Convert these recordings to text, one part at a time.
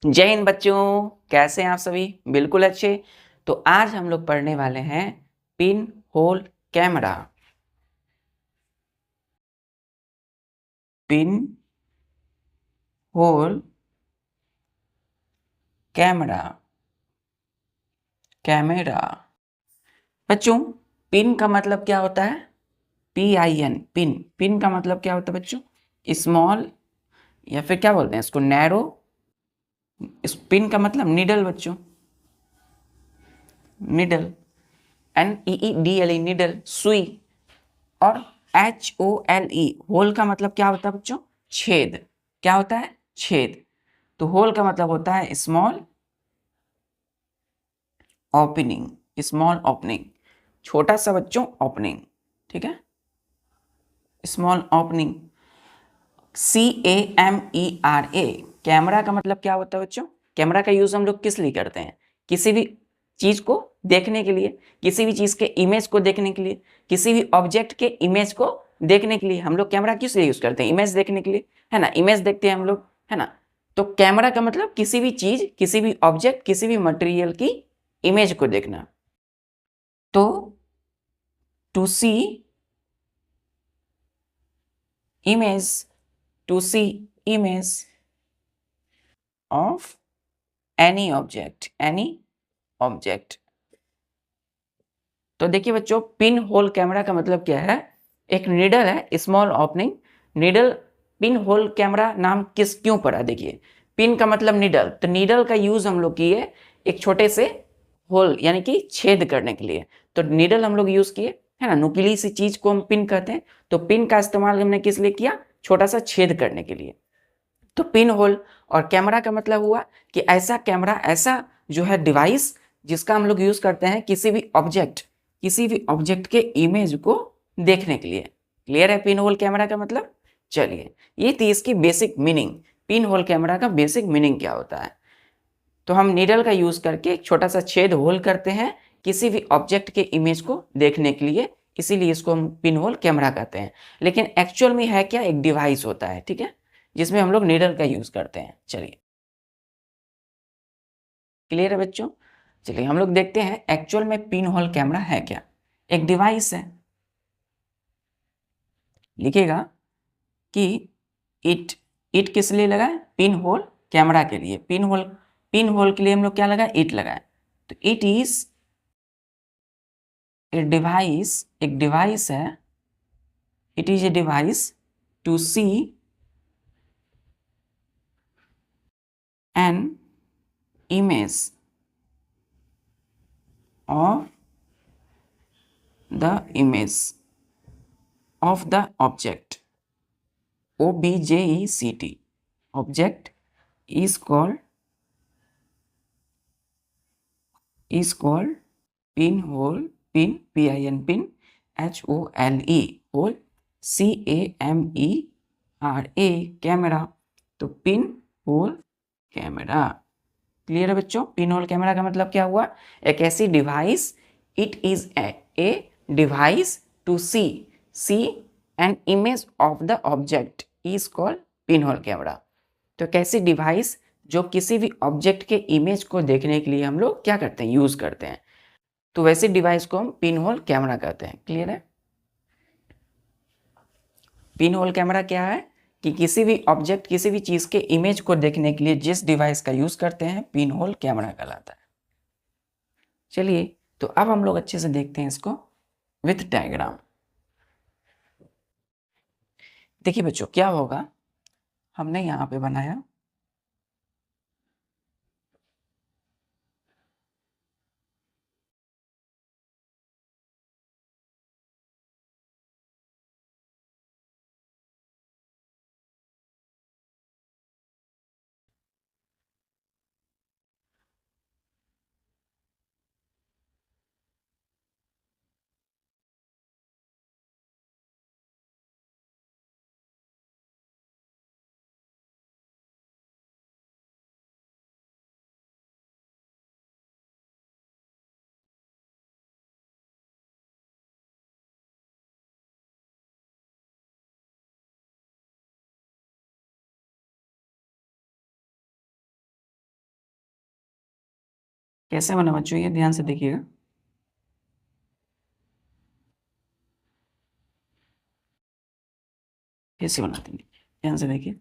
जय हिंद बच्चों, कैसे हैं आप सभी? बिल्कुल अच्छे। तो आज हम लोग पढ़ने वाले हैं pin hole camera. Pin hole camera. Camera बच्चों, पिन का मतलब क्या होता है? PIN, pin. पिन का मतलब क्या होता है बच्चों? स्मॉल, या फिर क्या बोलते हैं इसको, नैरो। इस पिन का मतलब निडल बच्चों, निडल। NEEDLE, निडल, सुई। और HOLE, होल का मतलब क्या होता है बच्चों? छेद। क्या होता है? छेद। तो होल का मतलब होता है स्मॉल ओपनिंग। स्मॉल ओपनिंग, छोटा सा बच्चों ओपनिंग। ठीक है, स्मॉल ओपनिंग। CAMERA, कैमरा का मतलब क्या होता है बच्चों? कैमरा का यूज हम लोग किस लिए करते हैं? किसी भी चीज को देखने के लिए, किसी भी चीज के इमेज को देखने के लिए, किसी भी ऑब्जेक्ट के इमेज को देखने के लिए हम लोग कैमरा किस लिए यूज करते हैं? इमेज देखने के लिए, है ना। इमेज देखते हैं हम लोग, है ना। तो कैमरा का मतलब किसी भी चीज, किसी भी ऑब्जेक्ट, किसी भी मटेरियल की इमेज को देखना। तो to see image, to see image of any object, any object. तो देखिए बच्चों, पिन होल कैमरा का मतलब क्या है? एक नीडल है, small opening. Needle, pin hole camera नाम क्यों पड़ा? देखिए, पिन का मतलब नीडल, तो नीडल का यूज हम लोग किए एक छोटे से होल यानी कि छेद करने के लिए। तो नीडल हम लोग यूज किए, है ना। नुकीली सी चीज को हम पिन कहते हैं। तो पिन का इस्तेमाल हमने किस लिए किया? छोटा सा छेद करने के लिए। तो पिन होल। और कैमरा का मतलब हुआ कि ऐसा कैमरा, ऐसा जो है डिवाइस, जिसका हम लोग यूज करते हैं किसी भी ऑब्जेक्ट, किसी भी ऑब्जेक्ट के इमेज को देखने के लिए। क्लियर है पिन होल कैमरा का मतलब? चलिए, ये थी इसकी basic meaning. Pin hole camera का बेसिक मीनिंग क्या होता है? तो हम नीडल का यूज करके एक छोटा सा छेद होल करते हैं किसी भी ऑब्जेक्ट के इमेज को देखने के लिए, इसीलिए इसको हम पिन होल कैमरा कहते हैं। लेकिन एक्चुअल में है क्या? एक डिवाइस होता है, ठीक है, जिसमें हम लोग नीडल का यूज करते हैं। चलिए, क्लियर है बच्चों? चलिए हम लोग देखते हैं एक्चुअल में पिन होल कैमरा है क्या। एक डिवाइस है, लिखिएगा कि इट, इट किस लिए लगा है? पिन होल कैमरा के लिए। पिन होल, पिन होल के लिए हम लोग क्या लगा? इट लगाए। तो इट इज ए डिवाइस, एक डिवाइस है। It is a device to see an image of the image of the object. OBJECT. Object is called pinhole, pin, PIN, pin, HOLE, hole, CAMERA, camera. तो pin hole camera. Clear है बच्चों? Pin hole camera का मतलब क्या हुआ? एक ऐसी device, it is a device to see an image of the object is called pin whole camera. तो कैसी डिवाइस जो किसी भी ऑब्जेक्ट के इमेज को देखने के लिए हम लोग क्या करते हैं? यूज करते हैं। तो वैसी डिवाइस को हम पिन होल कैमरा कहते हैं। क्लियर है? पिन होल कैमरा क्या है? कि किसी भी ऑब्जेक्ट, किसी भी चीज के इमेज को देखने के लिए जिस डिवाइस का यूज करते हैं, पिन होल कैमरा कहलाता है। चलिए, तो अब हम लोग अच्छे से देखते हैं इसको विथ डायग्राम। देखिए बच्चों, क्या होगा, हमने यहाँ पे बनाया कैसे बना बच्चों, ये ध्यान से देखिएगा। कैसे बनाते हैं, ध्यान से देखिए।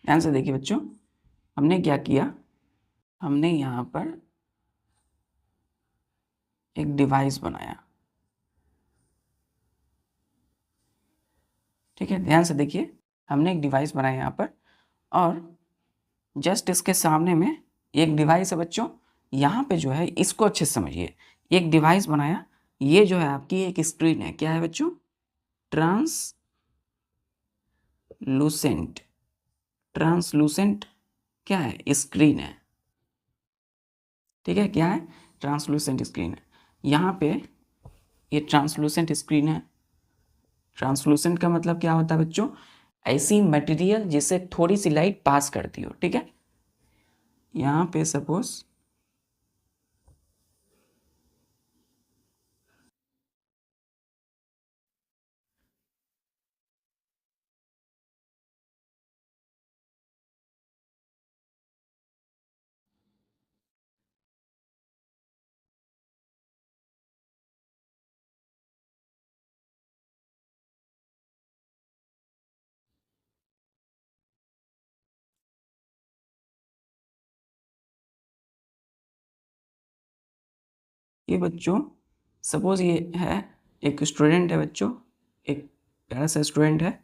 ध्यान से देखिए बच्चों, हमने क्या किया, हमने यहाँ पर एक डिवाइस बनाया। ठीक है, ध्यान से देखिए, हमने एक डिवाइस बनाया यहाँ पर, और जस्ट इसके सामने में एक डिवाइस है बच्चों। यहाँ पे जो है, इसको अच्छे से समझिए, एक डिवाइस बनाया, ये जो है आपकी एक स्क्रीन है। क्या है बच्चों? ट्रांसलूसेंट। ट्रांसलूसेंट क्या है? स्क्रीन है। ठीक है, क्या है? ट्रांसलूसेंट स्क्रीन है। यहाँ पे ये ट्रांसलूसेंट स्क्रीन है। ट्रांसलूसेंट का मतलब क्या होता है बच्चों? ऐसी मटेरियल जिसे थोड़ी सी लाइट पास करती हो। ठीक है, यहाँ पे सपोज ये बच्चों, सपोज ये है एक स्टूडेंट है बच्चों, एक प्यारा सा स्टूडेंट है,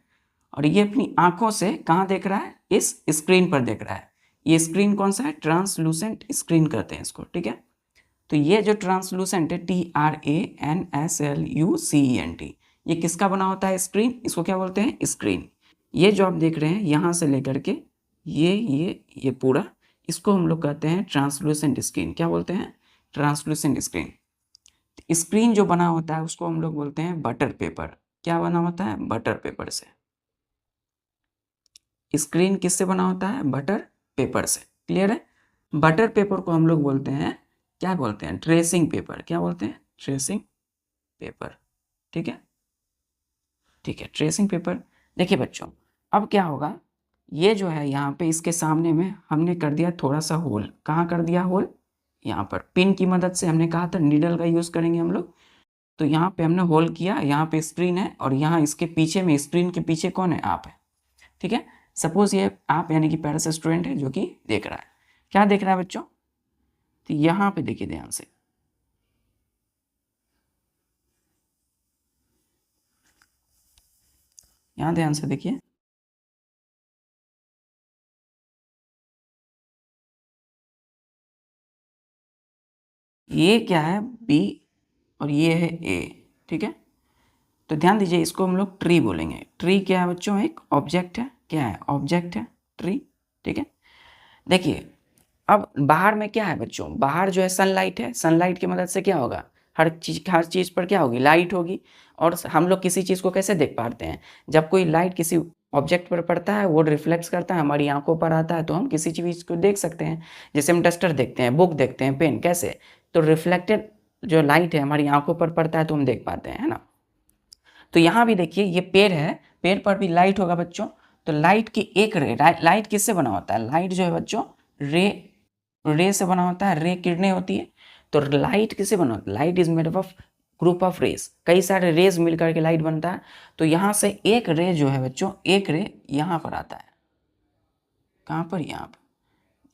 और ये अपनी आंखों से कहाँ देख रहा है? इस स्क्रीन पर देख रहा है। ये स्क्रीन कौन सा है? ट्रांसलूसेंट स्क्रीन कहते हैं इसको। ठीक है, तो ये जो ट्रांसलूसेंट है, TRANSLUCENT, ये किसका बना होता है? स्क्रीन। इसको क्या बोलते हैं? स्क्रीन। ये जो आप देख रहे हैं यहाँ से लेकर के ये पूरा, इसको हम लोग कहते हैं ट्रांसलूसेंट स्क्रीन। क्या बोलते हैं? Translucent screen. स्क्रीन जो बना होता है उसको हम लोग बोलते हैं बटर पेपर। क्या बना होता है? बटर पेपर से। स्क्रीन किससे बना होता है? बटर पेपर से। क्लियर है? बटर पेपर को हम लोग बोलते हैं, क्या बोलते हैं? Tracing paper. क्या बोलते हैं? Tracing paper. ठीक है, ठीक है, ट्रेसिंग पेपर। देखिए बच्चों, अब क्या होगा, ये जो है यहाँ पे इसके सामने में हमने कर दिया थोड़ा सा होल। कहाँ कर दिया होल? यहाँ पर पिन की मदद से। हमने कहा था नीडल का यूज़ करेंगे हम लोग, तो यहाँ पे हमने होल किया। यहाँ पे स्क्रीन है, और यहाँ इसके पीछे में, स्क्रीन के पीछे कौन है? आप है। ठीक है, सपोज ये आप यानी कि पैरा से स्टूडेंट है जो कि देख रहा है। क्या देख रहा है बच्चों? तो यहाँ पे देखिए ध्यान से, यहाँ ध्यान से देखिए, ये क्या है? बी, और ये है ए। ठीक है, तो ध्यान दीजिए, इसको हम लोग ट्री बोलेंगे। ट्री क्या है बच्चों? एक ऑब्जेक्ट है। क्या है? ऑब्जेक्ट है, ट्री। ठीक है, देखिए अब बाहर में क्या है बच्चों? बाहर जो है सनलाइट है। सनलाइट की मदद से क्या होगा? हर चीज़ पर क्या होगी? लाइट होगी। और हम लोग किसी चीज़ को कैसे देख पाते हैं? जब कोई लाइट किसी ऑब्जेक्ट पर पड़ता है, वो रिफ्लेक्ट करता है, हमारी आंखों पर आता है, तो हम किसी चीज़ को देख सकते हैं। जैसे हम डस्टर देखते हैं, बुक देखते हैं, पेन, कैसे? तो रिफ्लेक्टेड जो लाइट है हमारी आंखों पर पड़ता है तो हम देख पाते हैं, है ना? तो यहाँ भी देखिए, ये पेड़ है, पेड़ पर भी लाइट होगा बच्चों। तो लाइट की एक रे, लाइट किससे बना होता है? लाइट जो है बच्चों, रे से बना होता है। रे किरणें होती है। तो लाइट किसे बना, light is made up of group of rays, कई सारे रेज मिलकर के लाइट बनता है। तो यहाँ से एक रे जो है बच्चों, एक रे यहाँ पर आता है, कहाँ पर, यहाँ पर,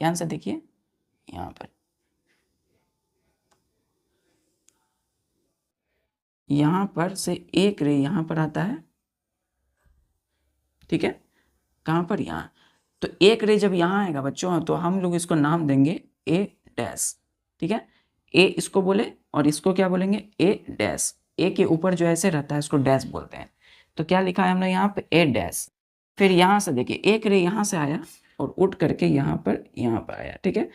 ध्यान से देखिए, यहाँ पर, यहाँ पर से एक रे यहाँ पर आता है, ठीक है, कहाँ पर, यहाँ। तो एक रे जब यहाँ आएगा बच्चों, तो हम लोग इसको नाम देंगे ए डैश, ठीक है, ए इसको बोले और इसको क्या बोलेंगे, ए डैश। ए के ऊपर जो ऐसे रहता है इसको डैश बोलते हैं। तो क्या लिखा है हमने यहाँ पे, ए डैश। फिर यहाँ से देखिए, एक रे यहाँ से आया और उठ करके यहाँ पर आया, ठीक है।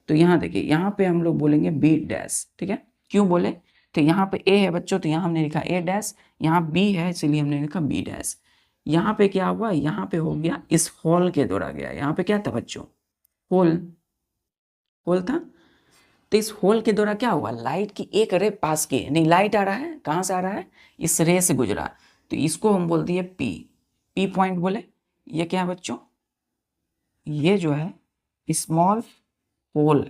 तो यहाँ देखिए, यहाँ पे हम लोग बोलेंगे बी डैश, ठीक है। क्यों बोले, तो यहाँ पे ए है बच्चों, तो यहाँ हमने लिखा ए डैश, यहाँ बी है इसलिए हमने लिखा बी डैश। यहाँ पे क्या हुआ, यहाँ पे हो गया इस होल के द्वारा गया, यहाँ पे क्या था बच्चों, होल, होल था। तो इस होल के द्वारा क्या हुआ, लाइट की एक रे पास की, नहीं लाइट आ रहा है, कहाँ से आ रहा है, इस रे से गुजरा, तो इसको हम बोल दिए पी, पी पॉइंट बोले। ये क्या है बच्चों, ये जो है स्मॉल होल,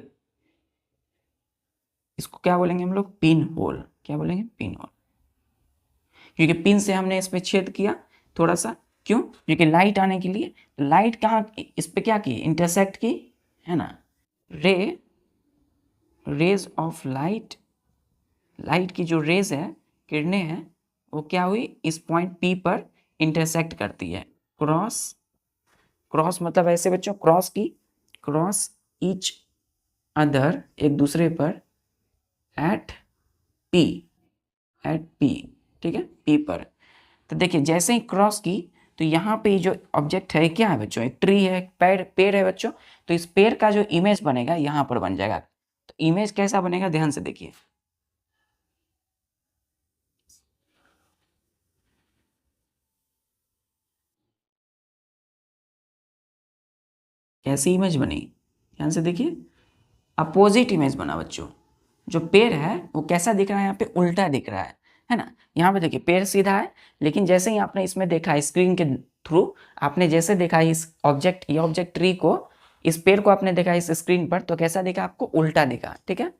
इसको क्या बोलेंगे हम लोग, पिन होल, क्या बोलेंगे, पिन होल, क्योंकि पिन से हमने इस पे छेद किया थोड़ा सा, क्यों, क्योंकि लाइट आने के लिए, लाइट कहाँ इस पे क्या की, इंटरसेक्ट की, है ना, रेज ऑफ लाइट, लाइट की जो रेज है, किरणें हैं, वो क्या हुई, इस पॉइंट पी पर इंटरसेक्ट करती है, क्रॉस, क्रॉस मतलब ऐसे बच्चों, क्रॉस की, क्रॉस ईच अदर, एक दूसरे पर, एट पी, एट पी, ठीक है, पी पर। तो देखिए जैसे ही क्रॉस की, तो यहाँ पे जो ऑब्जेक्ट है क्या है बच्चों, एक ट्री है, एक पेड़ है बच्चों। तो इस पेड़ का जो इमेज बनेगा यहाँ पर बन जाएगा। तो इमेज कैसा बनेगा, ध्यान से देखिए, कैसी इमेज बनी, ध्यान से देखिए, अपोजिट इमेज बना बच्चों। जो पेड़ है वो कैसा दिख रहा है, यहाँ पे उल्टा दिख रहा है ना। यहाँ पे देखिए पेड़ सीधा है, लेकिन जैसे ही आपने इसमें देखा स्क्रीन के थ्रू, आपने जैसे देखा इस ऑब्जेक्ट, ये ऑब्जेक्ट ट्री को, इस पेड़ को आपने देखा इस स्क्रीन पर, तो कैसा दिखा आपको, उल्टा दिखा, ठीक है।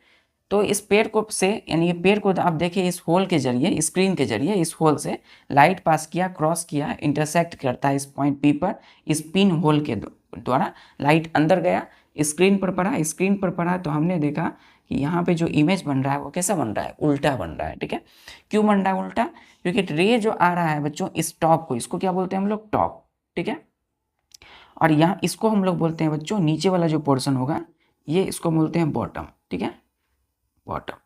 तो इस पेड़ को से, यानी ये पेड़ को आप देखिए इस होल के जरिए, स्क्रीन के जरिए इस होल से लाइट पास किया, क्रॉस किया, इंटरसेक्ट करता है इस पॉइंट पी पर, इस पिन होल के द्वारा लाइट अंदर गया, स्क्रीन पर पड़ा, स्क्रीन पर पड़ा, तो हमने देखा कि यहाँ पे जो इमेज बन रहा है वो कैसा बन रहा है, उल्टा बन रहा है, ठीक है। क्यों बन रहा है उल्टा, क्योंकि रे जो आ रहा है बच्चों इस टॉप को, इसको क्या बोलते हैं हम लोग, टॉप, ठीक है। और यहाँ इसको हम लोग बोलते हैं बच्चों, नीचे वाला जो पोर्शन होगा ये, इसको बोलते हैं बॉटम, ठीक है, बॉटम।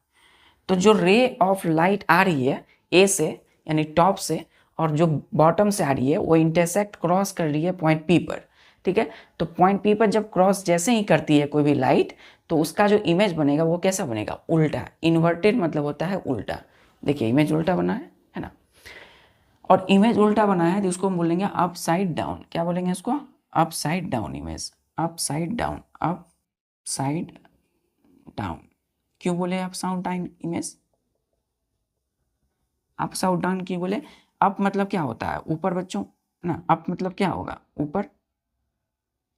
तो जो रे ऑफ लाइट आ रही है ए से, यानी टॉप से, और जो बॉटम से आ रही है वो इंटरसेक्ट, क्रॉस कर रही है पॉइंट पी पर, ठीक है। तो पॉइंट पी पर जब क्रॉस जैसे ही करती है कोई भी लाइट, तो उसका जो इमेज बनेगा वो कैसा बनेगा, उल्टा, इन्वर्टेड मतलब होता है उल्टा। देखिए इमेज उल्टा बना है ना। और इमेज उल्टा बना है तो उसको हम बोलेंगे अप साइड डाउन, क्या बोलेंगे इसको, up side down image, up side down, up side down. क्यों बोले up sound down image, up sound down क्यों बोले, अप मतलब क्या होता है, ऊपर बच्चों ना, अप मतलब क्या होगा, ऊपर,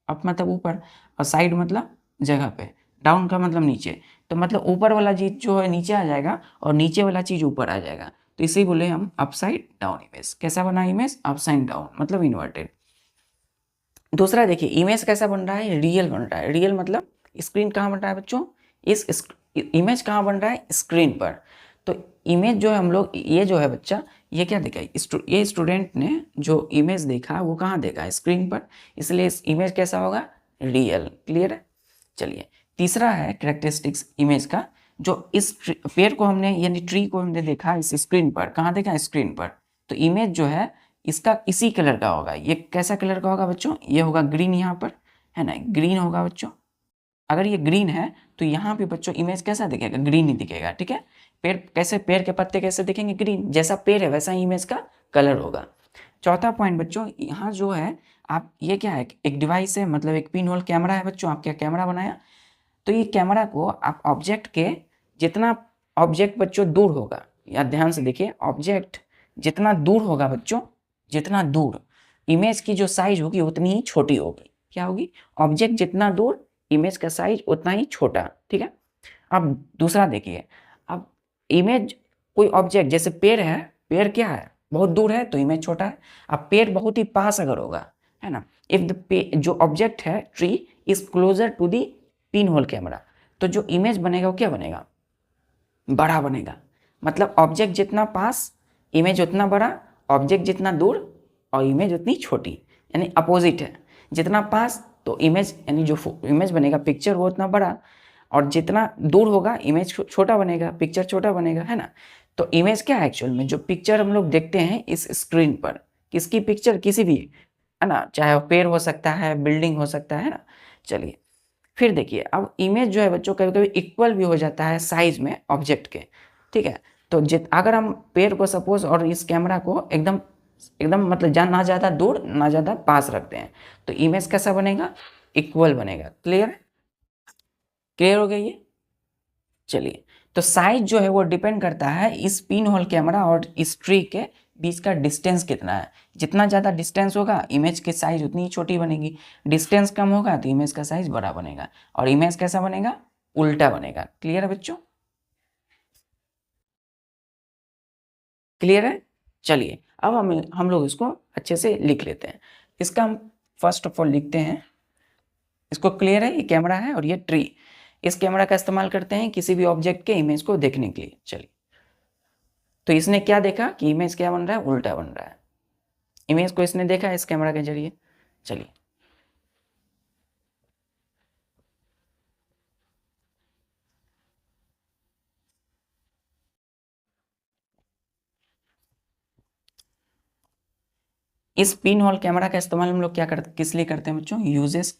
अप मतलब ऊपर, और साइड मतलब जगह पे, डाउन का मतलब नीचे। तो मतलब ऊपर वाला चीज जो है नीचे आ जाएगा और नीचे वाला चीज ऊपर आ जाएगा, तो इसे बोले हम अपसाइड डाउन इमेज। कैसा बना इमेज, अपसाइड डाउन मतलब इन्वर्टेड। दूसरा देखिए इमेज कैसा बन रहा है, रियल बन रहा है। रियल मतलब स्क्रीन कहाँ बन रहा है बच्चों, इस इमेज कहाँ बन रहा है, स्क्रीन पर। तो इमेज जो है हम लोग, ये जो है बच्चा, ये क्या देखा, ये स्टूडेंट ने जो इमेज देखा वो कहाँ देखा, स्क्रीन पर, इसलिए इस इमेज कैसा होगा, रियल। क्लियर है। चलिए तीसरा है कैरेक्टरिस्टिक्स इमेज का, जो इस पेड़ को हमने, यानी ट्री को हमने देखा इस स्क्रीन पर, कहाँ देखा, स्क्रीन पर। तो इमेज जो है इसका इसी कलर का होगा। ये कैसा कलर का होगा बच्चों, ये होगा ग्रीन, यहाँ पर है ना, ग्रीन होगा बच्चों। अगर ये ग्रीन है तो यहाँ पे बच्चों इमेज कैसा दिखेगा, ग्रीन ही दिखेगा, ठीक है। पेड़ कैसे, पेड़ के पत्ते कैसे दिखेंगे, ग्रीन, जैसा पेड़ है वैसा ही इमेज का कलर होगा। चौथा पॉइंट बच्चों, यहाँ जो है आप, ये क्या है, एक डिवाइस है, मतलब एक पिन होल कैमरा है बच्चों। आप क्या कैमरा बनाया, तो ये कैमरा को आप ऑब्जेक्ट के, जितना ऑब्जेक्ट बच्चों दूर होगा, या ध्यान से देखिए, ऑब्जेक्ट जितना दूर होगा बच्चों, जितना दूर, इमेज की जो साइज होगी उतनी ही छोटी होगी। क्या होगी, ऑब्जेक्ट जितना दूर, इमेज का साइज उतना ही छोटा, ठीक है। अब दूसरा देखिए, अब इमेज कोई ऑब्जेक्ट जैसे पेड़ है, पेड़ क्या है, बहुत दूर है तो इमेज छोटा है। अब पेड़ बहुत ही पास अगर होगा, है ना, इफ द जो ऑब्जेक्ट है tree is closer to the pin whole camera, तो जो इमेज बनेगा वो क्या बनेगा, बड़ा बनेगा। मतलब ऑब्जेक्ट जितना पास इमेज उतना बड़ा, ऑब्जेक्ट जितना दूर और इमेज उतनी छोटी, यानी अपोजिट है। जितना पास तो इमेज यानी जो इमेज बनेगा पिक्चर वो उतना बड़ा, और जितना दूर होगा इमेज छोटा बनेगा, पिक्चर छोटा बनेगा, है ना। तो इमेज क्या है एक्चुअल में, जो पिक्चर हम लोग देखते हैं इस स्क्रीन पर, किसकी पिक्चर, किसी भी, है ना, चाहे वो पेड़ हो सकता है, बिल्डिंग हो सकता है ना। चलिए फिर देखिए, अब इमेज जो है बच्चों कभी कभी इक्वल भी हो जाता है साइज में ऑब्जेक्ट के, ठीक है। तो अगर हम पेड़ को सपोज और इस कैमरा को एकदम एकदम मतलब ना ज़्यादा दूर ना ज़्यादा पास रखते हैं, तो इमेज कैसा बनेगा, इक्वल बनेगा। क्लियर है, क्लियर हो गया ये। चलिए, तो साइज जो है वो डिपेंड करता है इस पिन होल कैमरा और इस ट्री के बीच का डिस्टेंस कितना है। जितना ज़्यादा डिस्टेंस होगा इमेज की साइज उतनी ही छोटी बनेगी, डिस्टेंस कम होगा तो इमेज का साइज बड़ा बनेगा, और इमेज कैसा बनेगा, उल्टा बनेगा। क्लियर है बच्चों, क्लियर है। चलिए अब हम लोग इसको अच्छे से लिख लेते हैं। इसका हम फर्स्ट ऑफ ऑल लिखते हैं इसको। क्लियर है, ये कैमरा है और ये ट्री। इस कैमरा का इस्तेमाल करते हैं किसी भी ऑब्जेक्ट के इमेज को देखने के लिए। चलिए, तो इसने क्या देखा कि इमेज क्या बन रहा है, उल्टा बन रहा है। इमेज को इसने देखा इस कैमरा के जरिए। चलिए, इस पिन होल कैमरा का इस्तेमाल हम लोग क्या करते, किस लिए करते हैं बच्चों, यूजेस।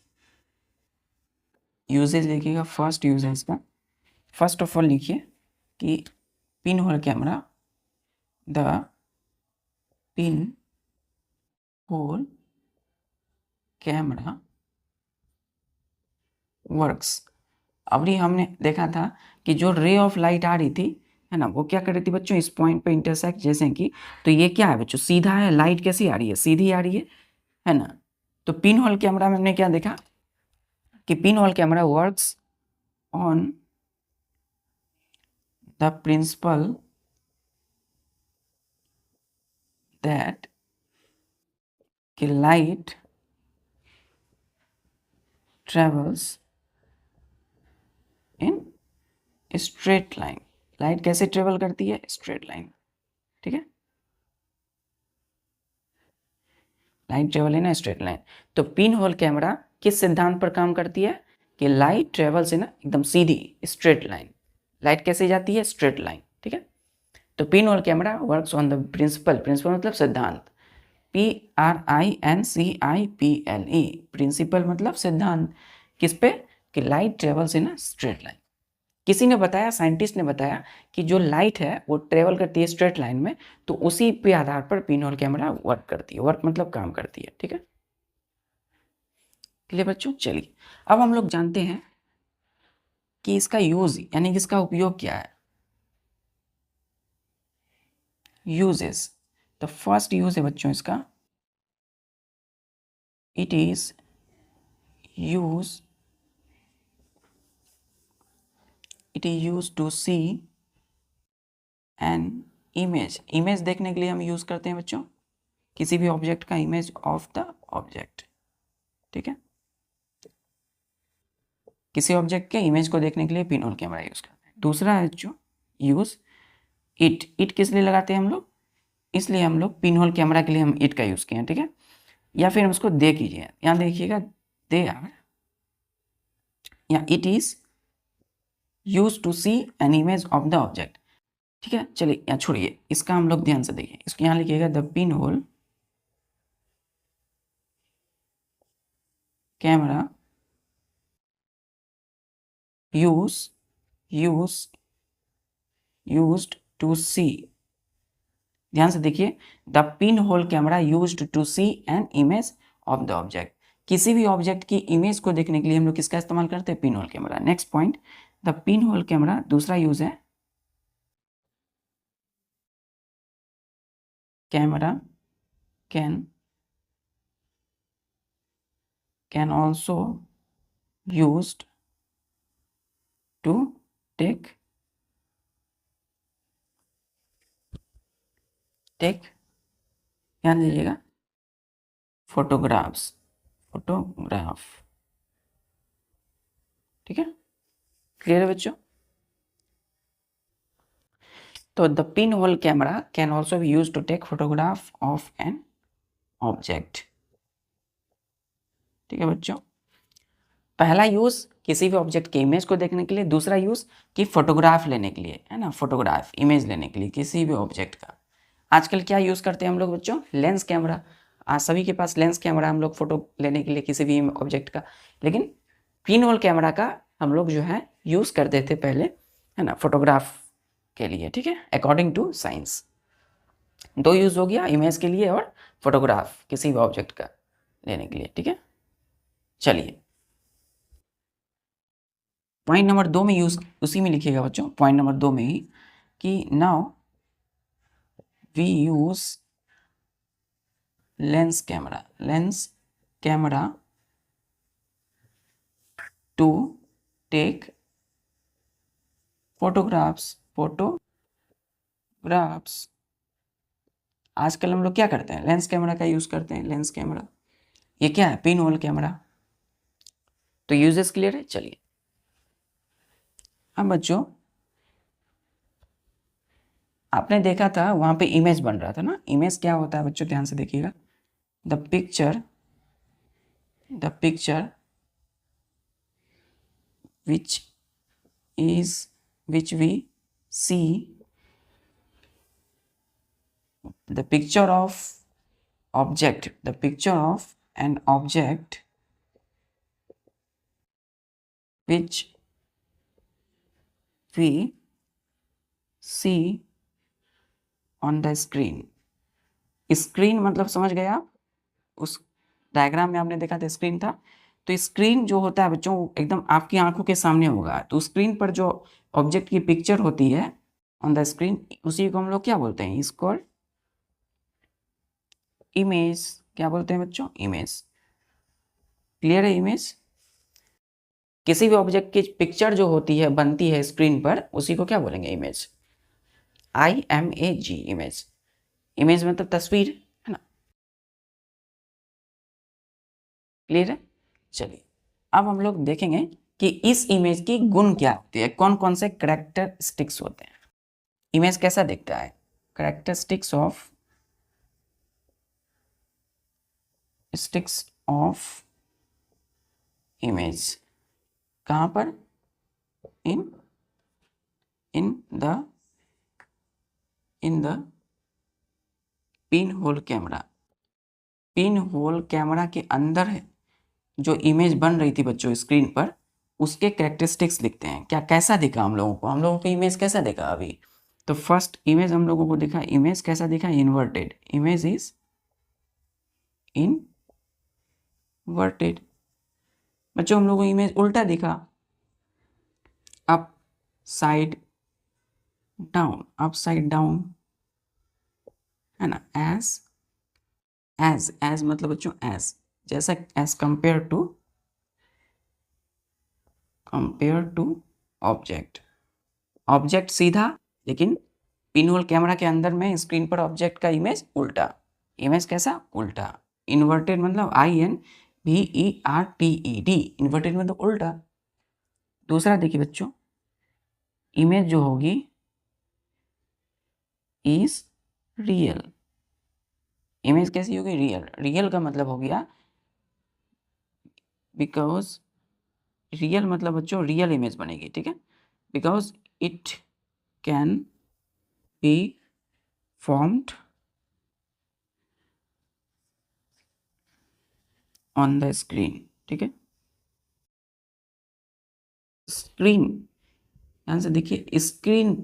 यूजेज लिखिएगा, फर्स्ट यूजेस का फर्स्ट ऑफ ऑल लिखिए कि pin hole camera, the pin hole camera works. अभी हमने देखा था कि जो रे ऑफ लाइट आ रही थी, है ना, वो क्या कर रही थी बच्चों, इस पॉइंट पे इंटरसेक्ट जैसे कि, तो ये क्या है बच्चों, सीधा है। लाइट कैसी आ रही है, सीधी आ रही है ना। तो पिन होल कैमरा में हमने क्या देखा कि pin hole camera works on the principle that कि light travels in straight line. Light कैसे ट्रेवल करती है, स्ट्रेट लाइन, ठीक है। Light travel in straight line. तो पिन होल कैमरा किस सिद्धांत पर काम करती है कि लाइट ट्रेवल्स इन एकदम सीधी स्ट्रेट लाइन। लाइट कैसे जाती है, स्ट्रेट लाइन, ठीक है। तो pin hole camera works on the principle, principle मतलब सिद्धांत, PRINCIPLE, प्रिंसिपल मतलब सिद्धांत, किस पे, कि light travels in straight line. किसी ने बताया, साइंटिस्ट ने बताया कि जो लाइट है वो ट्रेवल करती है स्ट्रेट लाइन में, तो उसी पे आधार पर पिन होल कैमरा वर्क करती है। वर्क मतलब काम करती है, ठीक है। क्लियर बच्चों। चलिए अब हम लोग जानते हैं कि इसका यूज यानी कि इसका उपयोग क्या है। यूजेस, द फर्स्ट यूज है बच्चों इसका, it is use to see an image. Image देखने के लिए हम यूज करते हैं बच्चों किसी भी ऑब्जेक्ट का इमेज ऑफ द ऑब्जेक्ट, ठीक है। किसी ऑब्जेक्ट के इमेज को देखने के लिए पिन होल कैमरा यूज करते हैं। दूसरा है जो यूज इट किस लिए लगाते हैं हम लोग, इसलिए हम लोग पिन होल कैमरा के लिए हम इट का यूज किए हैं, ठीक है। या फिर हम उसको दे कीजिए, यहाँ देखिएगा, दे आर, या it is use to see an image of the object, ठीक है। चलिए यहाँ छोड़िए, इसका हम लोग ध्यान से देखिए, इसको यहाँ लिखिएगा the pin hole camera use use used to see. ध्यान से देखिए, the pin hole camera used to see an image of the object. किसी भी ऑब्जेक्ट की इमेज को देखने के लिए हम लोग किसका इस्तेमाल करते हैं, pin whole camera. Next point, the pin hole camera दूसरा यूज है, camera can also used to take ध्यान दीजिएगा, फोटोग्राफ, ठीक है, क्लियर है बच्चों। तो the pin hole camera can also be use to take photograph of an object, ठीक है बच्चों। पहला यूज किसी भी ऑब्जेक्ट के इमेज को देखने के लिए, दूसरा यूज कि फोटोग्राफ लेने के लिए, है ना, फोटोग्राफ इमेज लेने के लिए किसी भी ऑब्जेक्ट का। आजकल क्या यूज करते हैं हम लोग बच्चों, लेंस कैमरा। आज सभी के पास लेंस कैमरा, हम लोग फोटो लेने के लिए किसी भी ऑब्जेक्ट का। लेकिन पिन होल कैमरा का हम लोग जो है यूज करते थे पहले, है ना, फोटोग्राफ के लिए, ठीक है, अकॉर्डिंग टू साइंस। दो यूज हो गया, इमेज के लिए और फोटोग्राफ किसी भी ऑब्जेक्ट का लेने के लिए, ठीक है। चलिए पॉइंट नंबर 2 में यूज उसी में लिखिएगा बच्चों, पॉइंट नंबर 2 में ही, कि now we use lens camera to take photographs. आजकल हम लोग क्या करते हैं, लेंस कैमरा का यूज करते हैं, लेंस कैमरा। ये क्या है, पिन होल कैमरा। तो यूजेस क्लियर है। चलिए अब बच्चों, आपने देखा था वहां पे इमेज बन रहा था ना। इमेज क्या होता है बच्चों, ध्यान से देखिएगा। The picture which we see, the picture of an object which we see on the screen। Screen मतलब समझ गए आप, उस डायग्राम में आपने देखा था स्क्रीन था। तो स्क्रीन जो होता है बच्चों एकदम आपकी आंखों के सामने होगा। तो स्क्रीन पर जो ऑब्जेक्ट की पिक्चर होती है ऑन द स्क्रीन, उसी को हम लोग क्या बोलते हैं, इसको इमेज। क्या बोलते हैं बच्चों, इमेज। क्लियर है, इमेज। किसी भी ऑब्जेक्ट की पिक्चर जो होती है, बनती है स्क्रीन पर, उसी को क्या बोलेंगे, इमेज। IMAG, image. इमेज मतलब तस्वीर, है ना। क्लियर है। चलिए अब हम लोग देखेंगे कि इस इमेज की गुण क्या होती है, कौन कौन से कैरेक्टरिस्टिक्स होते हैं। इमेज कैसा दिखता है, कैरेक्टरिस्टिक्स ऑफ इमेज। कहां पर, in the pin hole camera. Pin hole camera के अंदर है जो इमेज बन रही थी बच्चों स्क्रीन पर, उसके कैरेक्टरिस्टिक्स लिखते हैं। क्या कैसा दिखा हम लोगों को इमेज कैसा दिखा अभी। तो फर्स्ट इमेज हम लोगों को दिखा, इमेज कैसा दिखा, इन्वर्टेड। Image is inverted. बच्चों हम लोगों को इमेज उल्टा दिखा, अप साइड डाउन, है ना। एज मतलब बच्चों एज, जैसा एज कंपेयर टू ऑब्जेक्ट सीधा, लेकिन पिन होल कैमरा के अंदर में स्क्रीन पर ऑब्जेक्ट का इमेज उल्टा। इमेज कैसा, उल्टा। इन्वर्टेड मतलब INVERTED, इन्वर्टेड मतलब उल्टा। दूसरा देखिए बच्चों, इमेज जो होगी इज रियल। इमेज कैसी होगी, रियल का मतलब हो गया, बिकॉज रियल मतलब बच्चों रियल इमेज बनेगी, ठीक है, because it can be formed on the screen, ठीक है। स्क्रीन, ध्यान से देखिए, स्क्रीन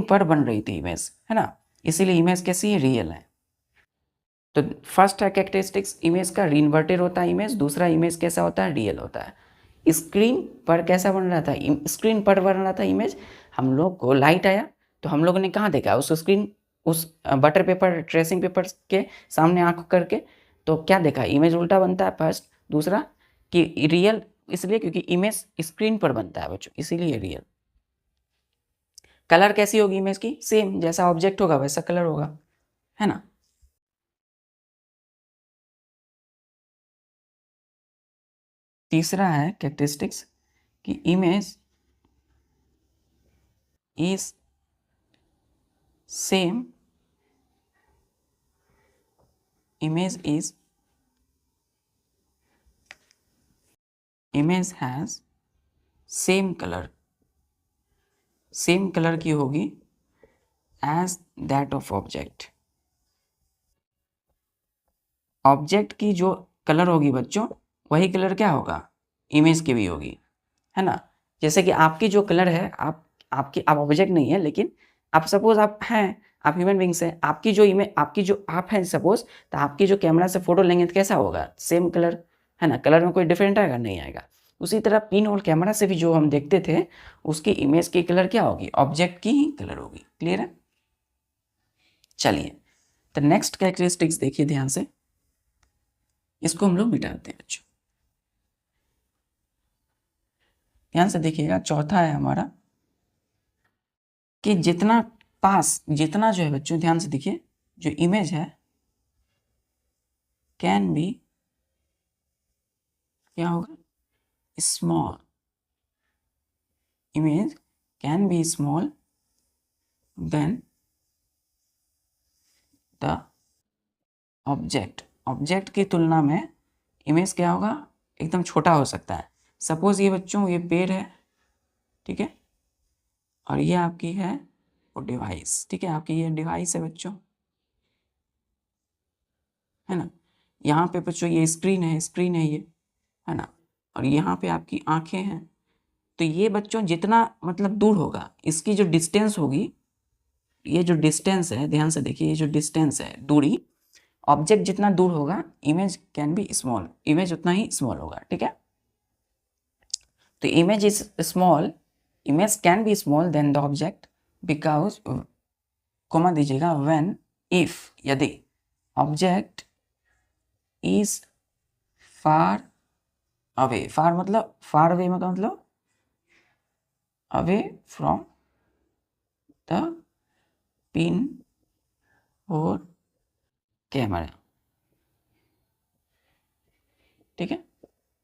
पर बन रही थी इमेज, है ना, इसीलिए इमेज कैसी है, रियल है। तो फर्स्ट है कैरेक्टरिस्टिक्स इमेज का, रीइन्वर्टेड होता है इमेज। दूसरा, इमेज कैसा होता है, रियल होता है। स्क्रीन पर कैसा बन रहा था, स्क्रीन पर बन रहा था इमेज। हम लोग को लाइट आया तो हम लोगों ने कहाँ देखा, उस स्क्रीन, उस बटर पेपर, ट्रेसिंग पेपर के सामने आंख करके, तो क्या देखा, इमेज उल्टा बनता है फर्स्ट। दूसरा कि रियल इसलिए क्योंकि इमेज स्क्रीन पर बनता है बच्चों, इसीलिए रियल। कलर कैसी होगी इमेज की? सेम, जैसा ऑब्जेक्ट होगा वैसा कलर होगा, है ना। तीसरा है कैरेक्टरिस्टिक्स कि image is same, image has same colour की होगी as that of object. Object की जो कलर होगी बच्चों, वही कलर क्या होगा, इमेज की भी होगी, है ना। जैसे कि आपकी जो कलर है, आप ऑब्जेक्ट नहीं है, लेकिन आप सपोज आप हैं, आप ह्यूमन बींग्स हैं, आपकी जो इमेज, आपकी जो आप हैं सपोज, तो आपकी जो कैमरा से फोटो लेंगे तो कैसा होगा, सेम कलर, है ना। कलर में कोई डिफरेंट आएगा, नहीं आएगा। उसी तरह पिन होल कैमरा से भी जो हम देखते थे, उसकी इमेज की कलर क्या होगी, ऑब्जेक्ट की ही कलर होगी। क्लियर है? चलिए, तो नेक्स्ट कैरेक्टरिस्टिक्स देखिए ध्यान से, इसको हम लोग मिटाते हैं बच्चों। ध्यान से देखिएगा, चौथा है हमारा कि जितना जो है बच्चों, ध्यान से देखिए, जो इमेज है कैन बी, क्या होगा, small, image can be small than the object की तुलना में इमेज क्या होगा, एकदम छोटा हो सकता है। सपोज ये बच्चों, ये पेड़ है, ठीक है, और ये आपकी है वो डिवाइस, ठीक है, आपकी ये डिवाइस है बच्चों, है ना। यहाँ पे बच्चों ये स्क्रीन है ये, है ना, और यहाँ पे आपकी आंखें हैं। तो ये बच्चों जितना मतलब दूर होगा, इसकी जो डिस्टेंस होगी, ये जो डिस्टेंस है, ध्यान से देखिए, ये जो डिस्टेंस है, दूरी, ऑब्जेक्ट जितना दूर होगा, image can be small, image उतना ही स्मॉल होगा, ठीक है। तो image is small, image can be small than the object because, comma दीजिएगा, व्हेन, इफ, यदि object is far away, far मतलब फार अवे मतलब अवे फ्रॉम द पिन और कैमरा, ठीक है।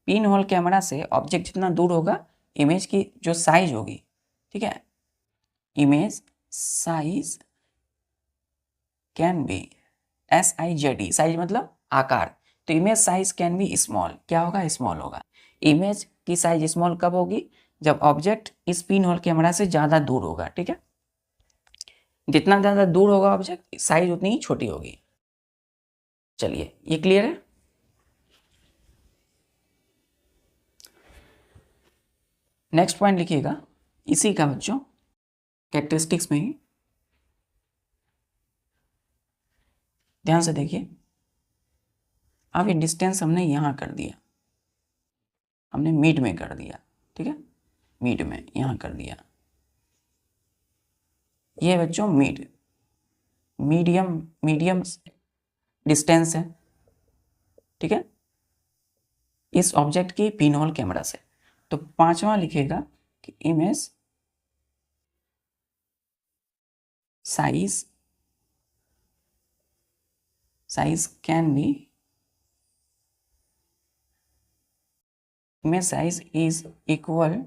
पिन होल कैमरा से ऑब्जेक्ट जितना दूर होगा, इमेज की जो साइज होगी, ठीक है, image size can B, SIZ, size मतलब आकार, तो image size can be small, क्या होगा, स्मॉल होगा। इमेज की साइज स्मॉल कब होगी, जब ऑब्जेक्ट इस पिन होल कैमरा से ज़्यादा दूर होगा, ठीक है। जितना ज़्यादा दूर होगा ऑब्जेक्ट, साइज उतनी ही छोटी होगी। चलिए, ये क्लियर है। नेक्स्ट पॉइंट लिखिएगा इसी का बच्चों, कैरेक्टरिस्टिक्स में ही, ध्यान से देखिए। अब ये डिस्टेंस हमने यहाँ कर दिया, हमने मिड में कर दिया, ठीक है, मिड में यहाँ कर दिया। ये बच्चों मीडियम डिस्टेंस है, ठीक है, इस ऑब्जेक्ट की पिन होल कैमरा से। तो पांचवा लिखेगा कि image size can be, image size is equal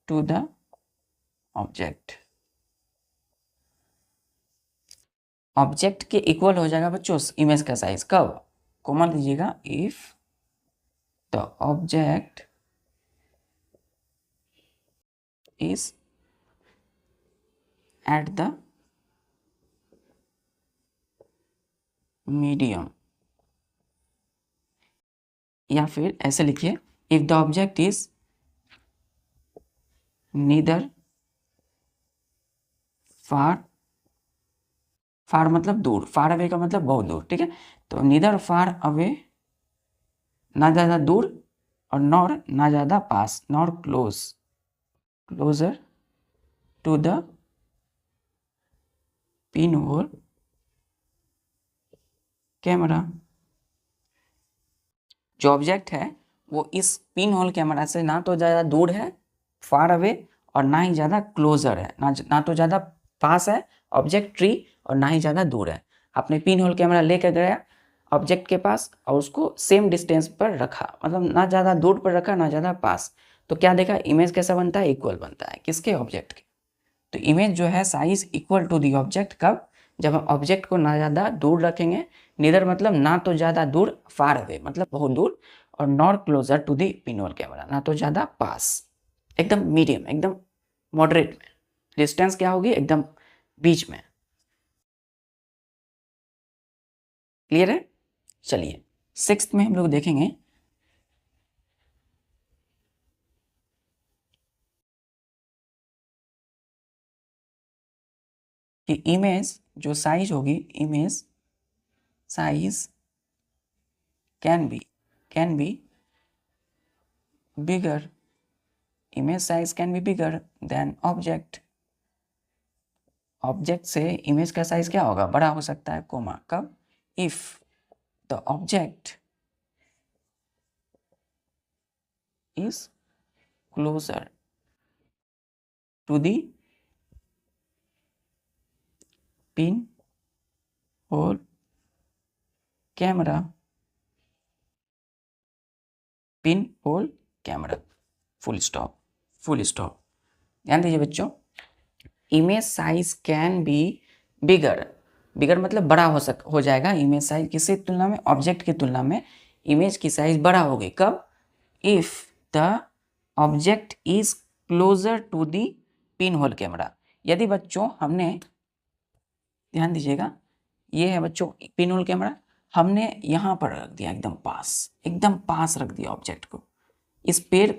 to the object, object के इक्वल हो जाएगा बच्चों इमेज का साइज, कब, कॉमा दीजिएगा, if the object is at the medium, या फिर ऐसे लिखिए, if the object is neither far मतलब दूर, फार अवे का मतलब बहुत दूर, ठीक है। तो नीदर फार अवे, ना ज़्यादा दूर, और नॉर ना ज़्यादा पास, nor closer to the pin hole camera. जो ऑब्जेक्ट है वो इस पिन होल कैमरा से ना तो ज़्यादा दूर है फार अवे और ना ही ज़्यादा क्लोजर है, ना तो ज़्यादा पास है ऑब्जेक्ट ट्री और ना ही ज़्यादा दूर है। आपने पिन होल कैमरा लेकर गया ऑब्जेक्ट के पास और उसको सेम डिस्टेंस पर रखा, मतलब ना ज़्यादा दूर पर रखा ना ज़्यादा पास, तो क्या देखा इमेज कैसा बनता है, इक्वल बनता है किसके, ऑब्जेक्ट के। तो इमेज जो है size equal to the object कब, जब हम ऑब्जेक्ट को ना ज़्यादा दूर रखेंगे, नीदर मतलब ना तो ज़्यादा दूर फार अवे मतलब बहुत दूर और nor closer to the pin whole camera ना तो ज़्यादा पास, एकदम मीडियम एकदम मॉडरेट में, डिस्टेंस क्या होगी एकदम बीच में। क्लियर है। चलिए सिक्स्थ में हम लोग देखेंगे कि इमेज जो साइज होगी, image size can be bigger, image size can be bigger than object, object से इमेज का साइज क्या होगा, बड़ा हो सकता है, कोमा कब, if the object is closer to the pinhole camera, pinhole camera, full stop, full stop. ध्यान दीजिए बच्चों, image size can be bigger, bigger मतलब बड़ा हो जाएगा इमेज साइज किसकी तुलना में, ऑब्जेक्ट की तुलना में इमेज की साइज बड़ा होगी कब, if the object is closer to the pin whole camera. यदि बच्चों हमने, ध्यान दीजिएगा, ये है बच्चों पिन होल कैमरा, हमने यहाँ पर रख दिया एकदम पास रख दिया ऑब्जेक्ट को, इस पेड़,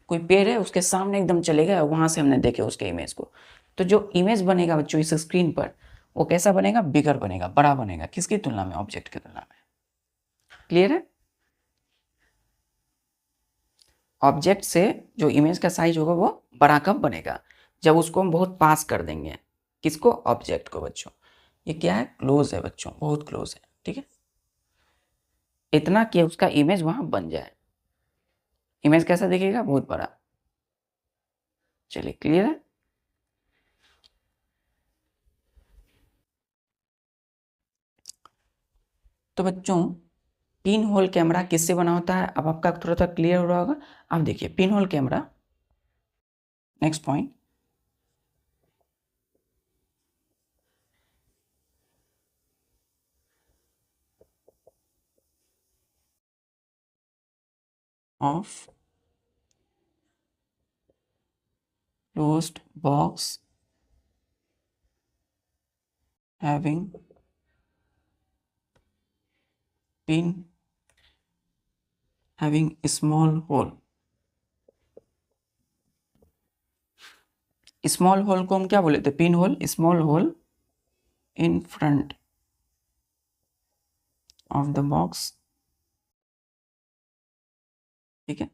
कोई पेड़ है उसके सामने एकदम चलेगा, वहां से हमने देखे उसके इमेज को, तो जो इमेज बनेगा बच्चों इस स्क्रीन पर वो कैसा बनेगा, बिगर बनेगा, बड़ा बनेगा किसकी तुलना में, ऑब्जेक्ट की तुलना में। क्लियर है। ऑब्जेक्ट से जो इमेज का साइज होगा वो बड़ा कब बनेगा, जब उसको हम बहुत पास कर देंगे, किसको, ऑब्जेक्ट को। बच्चों ये क्या है, क्लोज है बच्चों, बहुत क्लोज है, ठीक है, इतना कि उसका इमेज वहां बन जाए, इमेज कैसा दिखेगा, बहुत बड़ा। चलिए क्लियर है। तो बच्चों पिन होल कैमरा किससे बना होता है, अब आपका थोड़ा सा क्लियर हो रहा होगा। अब देखिए pin whole camera, next point, of closed box having pin having a small hole, small hole को हम क्या बोले थे, pin hole, small hole in front of the box, ठीक है,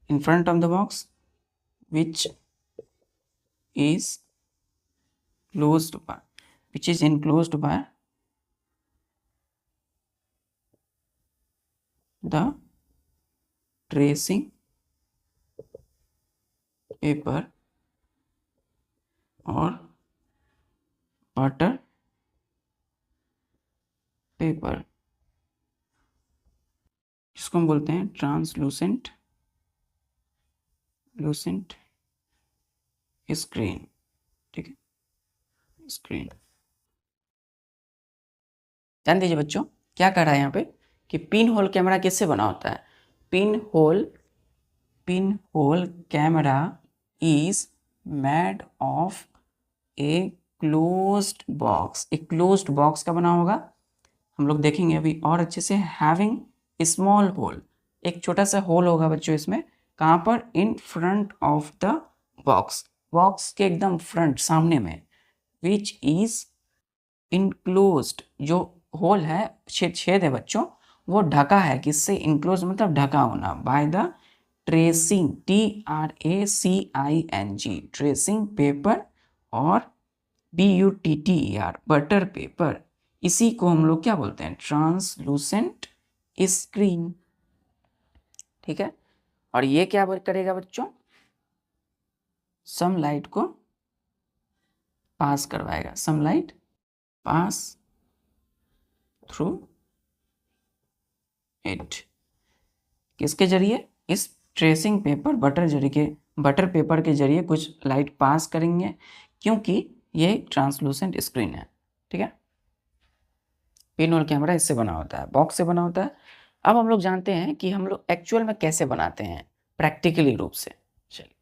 in front of the box which is closed by, which is enclosed by the tracing paper और butter paper, जिसको हम बोलते हैं ट्रांसलूसेंट स्क्रीन, ठीक है, स्क्रीन। ध्यान दीजिए बच्चों, क्या कह रहा है यहाँ पे कि पिन होल कैमरा किससे बना होता है, pin hole camera is made of a closed box, एक क्लोज्ड बॉक्स का बना होगा, हम लोग देखेंगे अभी और अच्छे से, हैविंग स्मॉल होल, एक छोटा सा होल होगा बच्चों इसमें, कहाँ पर, इन front of the box, box के एकदम फ्रंट सामने में, विच इज इनक्लोज्ड, जो होल है, छेद है बच्चों, वो ढका है किससे, इनक्लोज मतलब ढका होना, by the tracing, TRACING, tracing paper और BUTTER, बटर पेपर, इसी को हम लोग क्या बोलते हैं, ट्रांसलूसेंट स्क्रीन, ठीक है। और ये क्या करेगा बच्चों, सम लाइट को पास करवाएगा, some light pass through it, किसके जरिए, इस ट्रेसिंग पेपर बटर पेपर के जरिए कुछ लाइट पास करेंगे, क्योंकि ये ट्रांसलूसेंट स्क्रीन है। ठीक है, पिन होल कैमरा इससे बना होता है, बॉक्स से बना होता है। अब हम लोग जानते हैं कि हम लोग एक्चुअल में कैसे बनाते हैं प्रैक्टिकली रूप से। चलिए,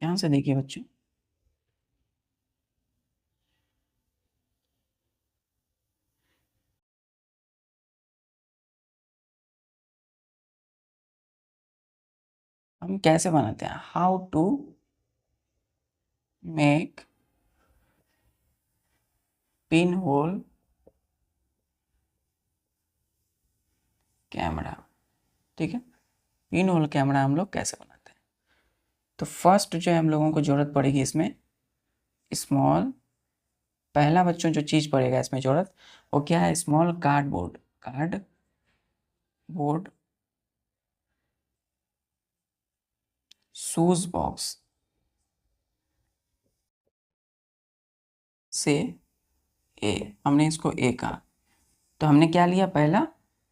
ध्यान से देखिए बच्चों, हम कैसे बनाते हैं, how to make pin whole camera. ठीक है, पिन होल कैमरा हम लोग कैसे बनाते हैं। तो फर्स्ट जो है हम लोगों को जरूरत पड़ेगी इसमें स्मॉल, पहला बच्चों जो चीज पड़ेगा इसमें जरूरत, वो क्या है, स्मॉल कार्डबोर्ड शूज बॉक्स से ए, हमने इसको ए कहा। तो हमने क्या लिया पहला,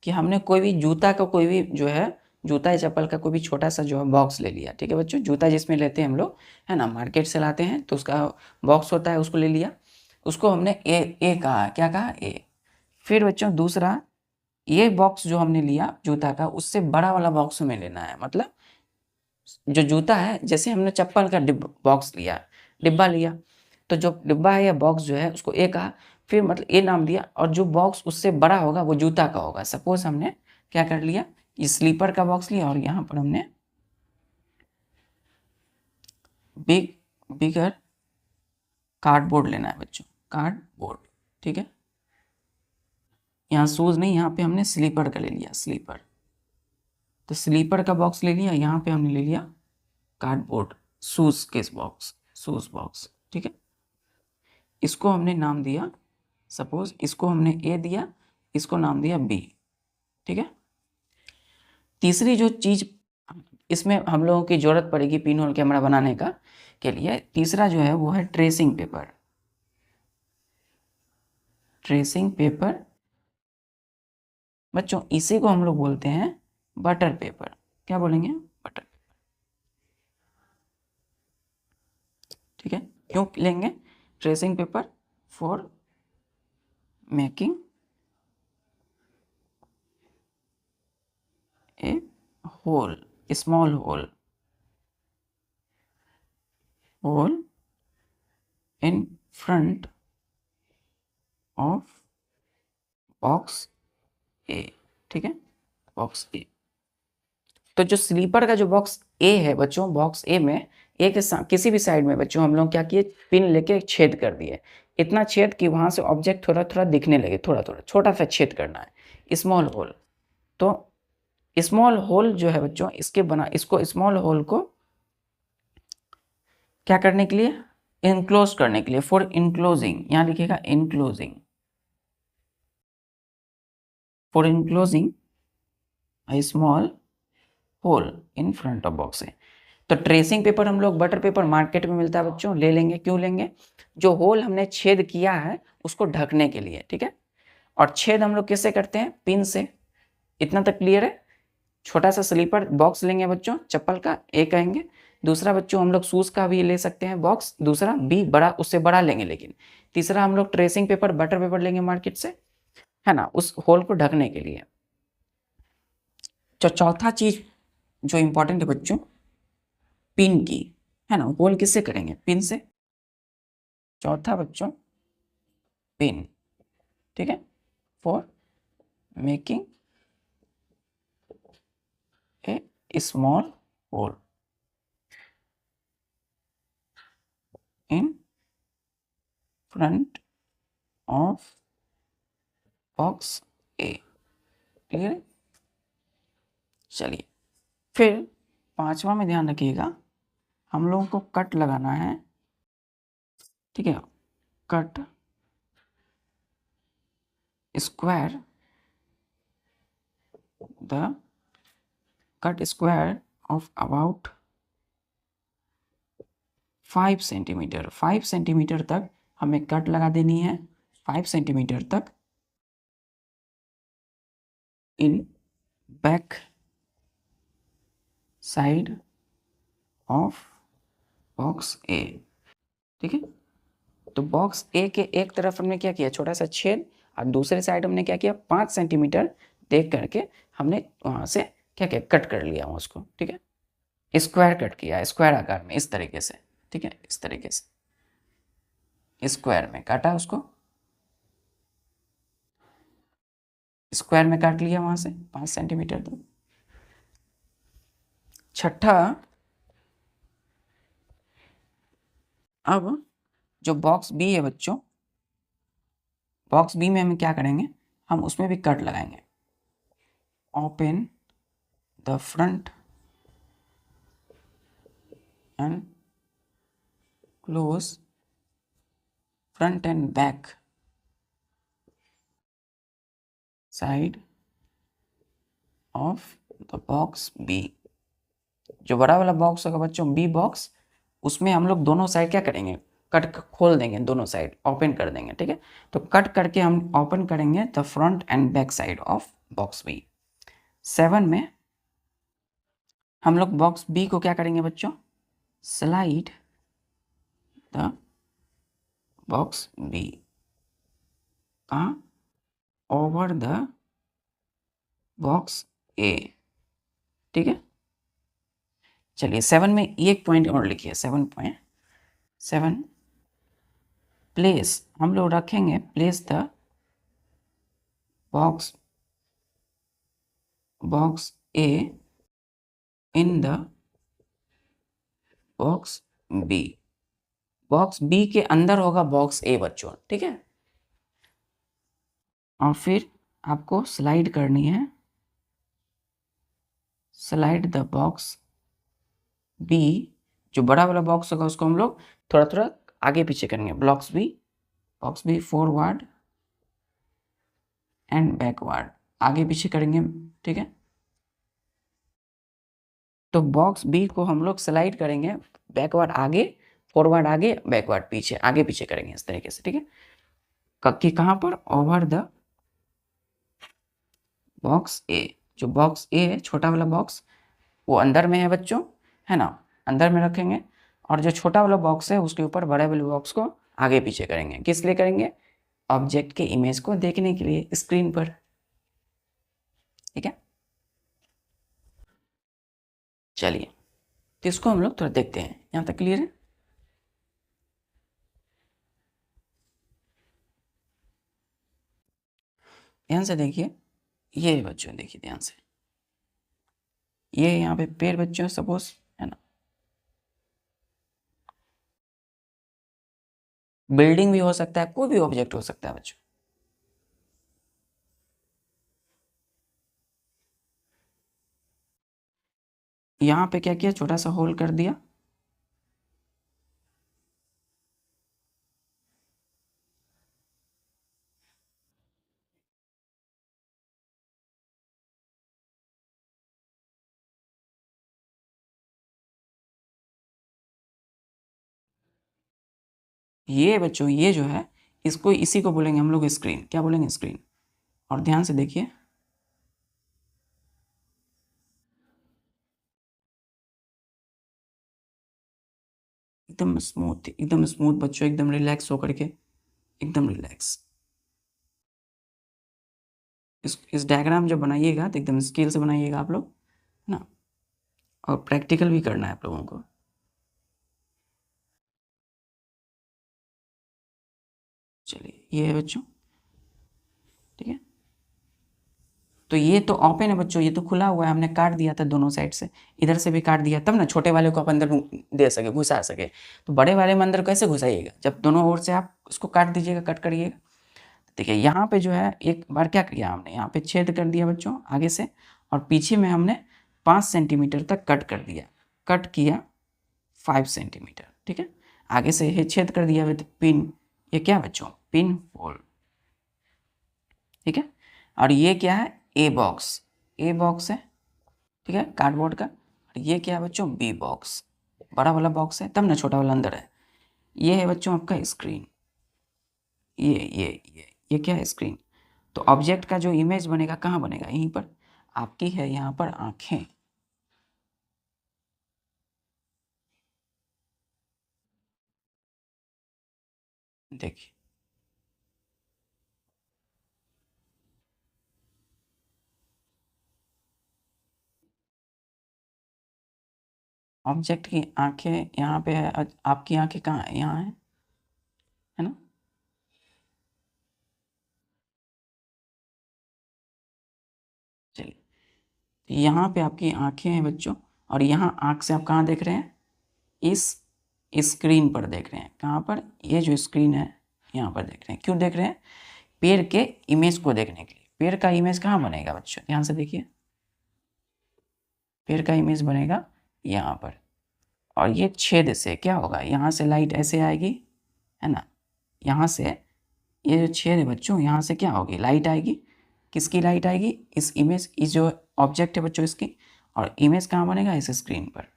कि हमने कोई भी जूता का कोई भी जो है, जूता या चप्पल का कोई भी छोटा सा जो है बॉक्स ले लिया। ठीक है बच्चों, जूता जिसमें लेते हैं हम लोग, है ना, मार्केट से लाते हैं तो उसका बॉक्स होता है, उसको ले लिया। उसको हमने ए कहा, क्या कहा, ए। फिर बच्चों दूसरा, ये बॉक्स जो हमने लिया जूता का, उससे बड़ा वाला बॉक्स हमें लेना है। मतलब जो जूता है, जैसे हमने चप्पल का बॉक्स लिया, डिब्बा लिया, तो जो डिब्बा है या बॉक्स जो है उसको ए कहा, फिर मतलब ए नाम दिया, और जो बॉक्स उससे बड़ा होगा वो जूता का होगा। सपोज हमने क्या कर लिया, ये स्लीपर का बॉक्स लिया और यहाँ पर हमने बिगर कार्डबोर्ड लेना है बच्चों, कार्डबोर्ड। ठीक है, यहाँ शूज नहीं, यहाँ पे हमने स्लीपर का ले लिया, स्लीपर। तो स्लीपर का बॉक्स ले लिया, यहाँ पे हमने ले लिया कार्डबोर्ड शूज के बॉक्स, शूज बॉक्स। ठीक है, इसको हमने नाम दिया, सपोज इसको हमने ए दिया, इसको नाम दिया बी। ठीक है, तीसरी जो चीज इसमें हम लोगों की जरूरत पड़ेगी पिन होल कैमरा बनाने का के लिए, तीसरा जो है वो है ट्रेसिंग पेपर। ट्रेसिंग पेपर बच्चों, इसी को हम लोग बोलते हैं बटर पेपर। क्या बोलेंगे, बटर। ठीक है, क्यों लेंगे tracing paper, for making a hole, small hole in front of box A. ठीक है, बॉक्स ए। तो जो स्लीपर का जो बॉक्स ए है बच्चों, बॉक्स ए में ए के किसी भी साइड में बच्चों हम लोग क्या किए, पिन लेके छेद कर दिए। इतना छेद कि वहां से ऑब्जेक्ट थोड़ा थोड़ा दिखने लगे, थोड़ा थोड़ा छोटा सा छेद करना है, स्मॉल होल। तो स्मॉल होल जो है बच्चों, इसको स्मॉल होल को क्या करने के लिए, इनक्लोज करने के लिए, फॉर इनक्लोजिंग, यहां लिखिएगा enclosing, for enclosing a small hole in front of box है। तो ट्रेसिंग पेपर हम लोग, बटर पेपर मार्केट में मिलता है बच्चों, ले लेंगे। क्यों लेंगे, जो होल हमने छेद किया है उसको ढकने के लिए। ठीक है, और छेद हम लोग किससे करते हैं, पिन से। इतना तक क्लियर है। छोटा सा स्लीपर बॉक्स लेंगे बच्चों, चप्पल का ए कहेंगे। दूसरा बच्चों हम लोग शूज का भी ले सकते हैं बॉक्स, दूसरा बी बड़ा, उससे बड़ा लेंगे लेकिन। तीसरा हम लोग ट्रेसिंग पेपर, बटर पेपर लेंगे मार्केट से, है ना, उस होल को ढकने के लिए। जो चौथा चीज जो इंपॉर्टेंट है बच्चों, पिन की, है ना, होल किससे करेंगे, पिन से। चौथा बच्चों पिन। ठीक है, for making a small hole in front of box A. Clear है। चलिए, फिर पांचवा में ध्यान रखिएगा, हम लोगों को कट लगाना है। ठीक है, cut square the cut square of about 5 centimetre. 5 centimetre तक हमें कट लगा देनी है, 5 सेंटीमीटर तक in back side of box A. ठीक है, तो बॉक्स ए के एक तरफ हमने क्या किया, छोटा सा छेद, और दूसरे साइड हमने क्या किया, 5 सेंटीमीटर देख करके हमने वहां से क्या किया, कट कर लिया उसको। ठीक है, स्क्वायर कट किया, स्क्वायर आकार में इस तरीके से। ठीक है, इस तरीके से स्क्वायर में काटा, उसको स्क्वायर में काट लिया वहां से 5 सेंटीमीटर तक। छठा, अब जो बॉक्स बी है बच्चों, बॉक्स बी में हम क्या करेंगे, हम उसमें भी कट लगाएंगे। Open the front and close front and back side of the box B. जो बड़ा वाला बॉक्स होगा बच्चों, बी बॉक्स, उसमें हम लोग दोनों साइड क्या करेंगे, कट खोल देंगे, दोनों साइड ओपन कर देंगे। ठीक है, तो कट करके हम ओपन करेंगे the front and back side of box B. 7 में हम लोग बॉक्स बी को क्या करेंगे बच्चों, slide the box B over the box A. ठीक है, चलिए 7 में एक पॉइंट और लिखिए, 7.7 प्लेस, हम लोग रखेंगे place the box A in the box B. Box B के अंदर होगा बॉक्स ए बच्चों। ठीक है, और फिर आपको स्लाइड करनी है, स्लाइड द बॉक्स बी, जो बड़ा वाला बॉक्स होगा उसको हम लोग थोड़ा थोड़ा आगे पीछे करेंगे। Box B forward and backward, आगे पीछे करेंगे। ठीक है, तो बॉक्स बी को हम लोग स्लाइड करेंगे, बैकवर्ड आगे, फॉरवर्ड आगे, बैकवर्ड पीछे, आगे पीछे करेंगे इस तरीके से। ठीक है, कि कहाँ पर, ओवर द बॉक्स ए। जो बॉक्स ए है, छोटा वाला बॉक्स, वो अंदर में है बच्चों, है ना, अंदर में रखेंगे, और जो छोटा वाला बॉक्स है उसके ऊपर बड़े वाले बॉक्स को आगे पीछे करेंगे। किस लिए करेंगे, ऑब्जेक्ट के इमेज को देखने के लिए स्क्रीन पर। ठीक है, चलिए तो इसको हम लोग थोड़ा देखते हैं, यहाँ तक क्लियर है। ध्यान से देखिए, ये बच्चों देखिए ध्यान से, ये यहाँ पे पेड़ बच्चों सपोज, है ना, बिल्डिंग भी हो सकता है, कोई भी ऑब्जेक्ट हो सकता है बच्चों। यहाँ पे क्या किया, छोटा सा होल कर दिया, ये बच्चों, ये जो है इसको, इसी को बोलेंगे हम लोग स्क्रीन। क्या बोलेंगे, स्क्रीन। और ध्यान से देखिए, एकदम स्मूथ बच्चों, एकदम रिलैक्स होकर के, एकदम रिलैक्स। इस डायग्राम जब बनाइएगा तो एकदम स्केल से बनाइएगा आप लोग, है ना, और प्रैक्टिकल भी करना है आप लोगों को। चलिए, ये है बच्चों। ठीक है, तो ये तो ओपन है बच्चों, ये तो खुला हुआ है, हमने काट दिया था दोनों साइड से, इधर से भी काट दिया, तब ना छोटे वाले को आप अंदर दे सके, घुसा सके। तो बड़े वाले में अंदर कैसे घुसाइएगा, जब दोनों ओर से आप उसको काट दीजिएगा, कट करिएगा। देखिए यहाँ पे जो है, एक बार क्या किया हमने, यहाँ पे छेद कर दिया बच्चों आगे से, और पीछे में हमने 5 सेंटीमीटर तक कट कर दिया, कट किया 5 सेंटीमीटर। ठीक है, आगे से ये छेद कर दिया विद पिन, ये क्या बच्चों, पिन होल। ठीक है। और ये क्या है, ए बॉक्स, ए बॉक्स है, ठीक है, कार्डबोर्ड का। और ये क्या है बच्चों, बी बॉक्स, बड़ा वाला बॉक्स है तब ना छोटा वाला अंदर है। ये है बच्चों आपका स्क्रीन, ये क्या है, स्क्रीन। तो ऑब्जेक्ट का जो इमेज बनेगा कहाँ बनेगा, यहीं पर, आपकी है यहाँ पर आंखें, देखिए ऑब्जेक्ट की आंखें यहाँ पे है, आपकी आंखें कहाँ है, यहाँ है ना। चलिए, तो यहाँ पे आपकी आंखें हैं बच्चों, और यहाँ आंख से आप कहाँ देख रहे हैं, इस स्क्रीन पर देख रहे हैं। कहाँ पर, ये जो स्क्रीन है यहाँ पर देख रहे हैं। क्यों देख रहे हैं, पेड़ के इमेज को देखने के लिए। पेड़ का इमेज कहाँ बनेगा बच्चों, ध्यान से देखिए, पेड़ का इमेज बनेगा यहाँ पर। और ये छेद से क्या होगा, यहाँ से लाइट ऐसे आएगी, है ना, यहाँ से ये जो छेद है बच्चों, यहाँ से क्या होगी, लाइट आएगी। किसकी लाइट आएगी, इस इमेज, इस जो ऑब्जेक्ट है बच्चों इसकी। और इमेज कहाँ बनेगा, इस स्क्रीन पर,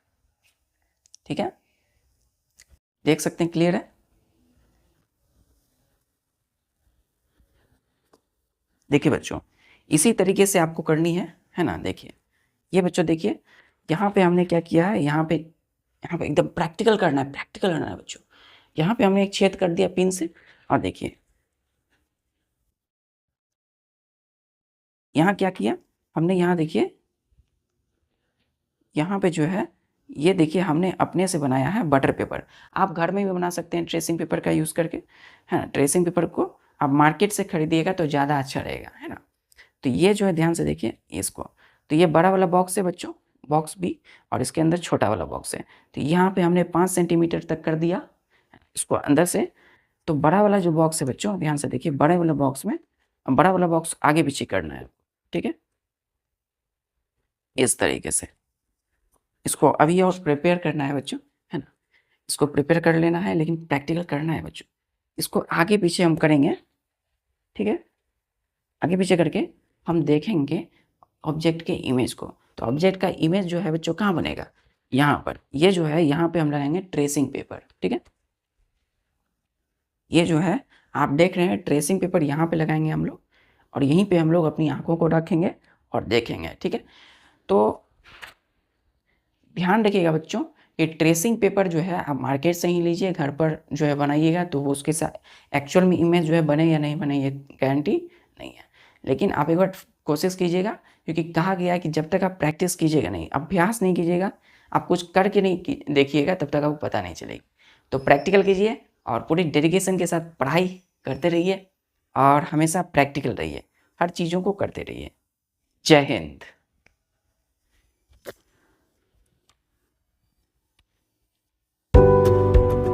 ठीक है। देख सकते हैं, क्लियर है। देखिए बच्चों, इसी तरीके से आपको करनी है ना। देखिए ये बच्चों, देखिए यहाँ पे हमने क्या किया है, यहाँ पे एकदम प्रैक्टिकल करना है, प्रैक्टिकल करना है बच्चों। यहाँ पे हमने एक छेद कर दिया पिन से, और देखिए यहाँ क्या किया हमने, यहाँ देखिए, यहाँ पे जो है, ये देखिए हमने अपने से बनाया है बटर पेपर। आप घर में भी बना सकते हैं ट्रेसिंग पेपर का यूज़ करके, है ना। ट्रेसिंग पेपर को आप मार्केट से खरीदिएगा तो ज़्यादा अच्छा रहेगा, है ना। तो ये जो है, ध्यान से देखिए इसको, तो ये बड़ा वाला बॉक्स है बच्चों, बॉक्स बी, और इसके अंदर छोटा वाला बॉक्स है। तो यहाँ पे हमने 5 सेंटीमीटर तक कर दिया इसको अंदर से। तो बड़ा वाला जो बॉक्स है बच्चों, ध्यान से देखिए, बड़े वाले बॉक्स में, बड़ा वाला बॉक्स आगे पीछे करना है, ठीक है, इस तरीके से। इसको अभी और प्रिपेयर करना है बच्चों, है ना। इसको प्रिपेयर कर लेना है, लेकिन प्रैक्टिकल करना है बच्चों। इसको आगे पीछे हम करेंगे, ठीक है। आगे पीछे करके हम देखेंगे ऑब्जेक्ट के इमेज को। तो ऑब्जेक्ट का इमेज जो है बच्चों कहाँ बनेगा, यहाँ पर। ये जो है यहाँ पे हम लगाएंगे ट्रेसिंग पेपर, ठीक है। ये जो है आप देख रहे हैं, ट्रेसिंग पेपर यहाँ पे लगाएंगे हम लोग, और यहीं पे हम लोग अपनी आंखों को रखेंगे और देखेंगे, ठीक है। तो ध्यान रखिएगा बच्चों, ये ट्रेसिंग पेपर जो है आप मार्केट से ही लीजिए, घर पर जो है बनाइएगा तो वो उसके साथ एक्चुअल में इमेज जो है बने या नहीं बने, ये गारंटी नहीं है। लेकिन आप एक बार कोशिश कीजिएगा, क्योंकि कहा गया है कि जब तक आप प्रैक्टिस कीजिएगा नहीं, अभ्यास नहीं कीजिएगा, आप कुछ करके नहीं देखिएगा, तब तक आपको पता नहीं चलेगी। तो प्रैक्टिकल कीजिए, और पूरी डेडिकेशन के साथ पढ़ाई करते रहिए, और हमेशा प्रैक्टिकल रहिए, हर चीज़ों को करते रहिए। जय हिंद।